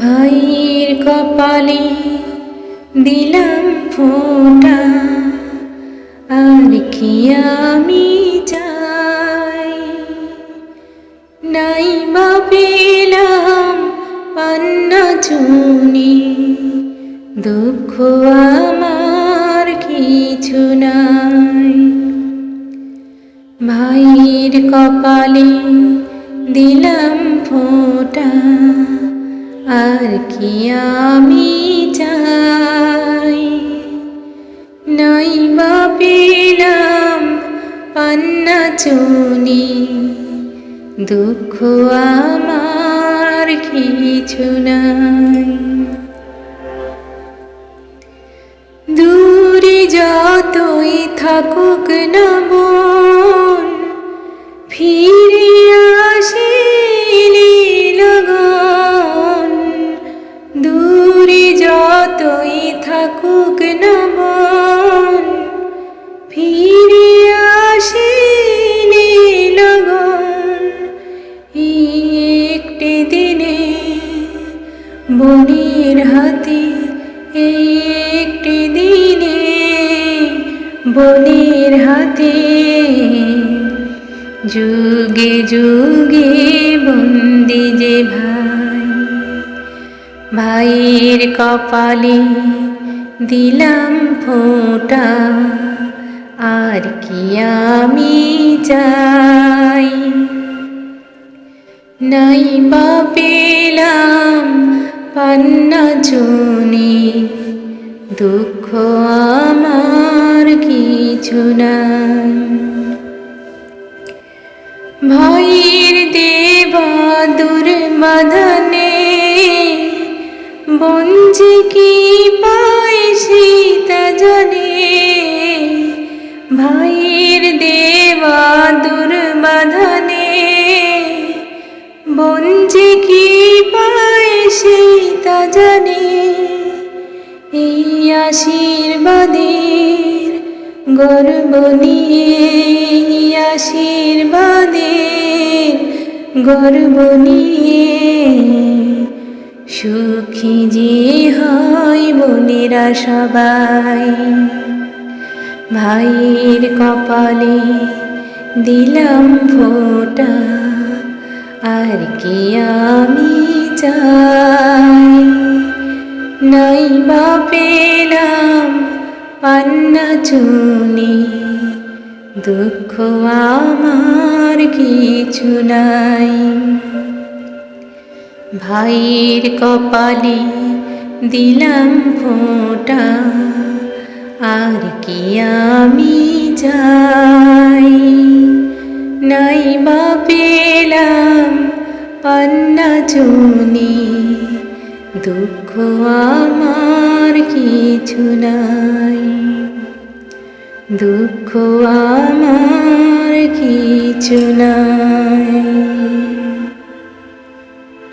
ভাইয়ের কপালে দিলাম ফোঁটা, আর কি আমি চাই। নাই বা পেলাম পান্না চুনি, দুঃখ আমার কিছু নাই। ভাইয়ের কপালে দিলাম ফোঁটা, আর কি আমি চাই। নাই বা পেলাম পান্না চুনি, দুঃখ আমার কিছু নাই। দূরে যতই থাকুক না মন, ফিরে আসিলি লগন। দূরে যতই থাকুক না মন, ফিরে আসিলি লগন। একটি দিনে বনের হাতে, একটি দিনে বনের হাতে, যুগে যুগে বন্দি যে ভাই। ভাইয়ের কপালে দিলাম ফোঁটা, আর কি আমি চাই। নাই বা পেলাম পান্না চুনি, দুঃখ আমার কিছু নাই। ভাইয়ের দেবা দুর্বাদনে, বোন যে কি পায় সীতা জানে। ভাইয়ের দেবা দুর্বাদনে, বোন যে কি পায় সীতা জানে। এই আশীর্বাদের গর্ব নিয়ে, আশীর্বাদের গর্ব নিয়ে, সুখী যে হয় বোনেরা সবাই। ভাইয়ের কপালে দিলাম ফোঁটা, আর কি আমি চাই। নাই বা পেলাম পান্না চুনি, দুঃখ আমার কিছু নাই। ভাইয়ের কপালে দিলাম ফোঁটা, আর কি আমি চাই। নাই বা পেলাম পান্না চুনি, দুঃখ আমার কিছু নাই। দুঃখ আমার কিছু নাই।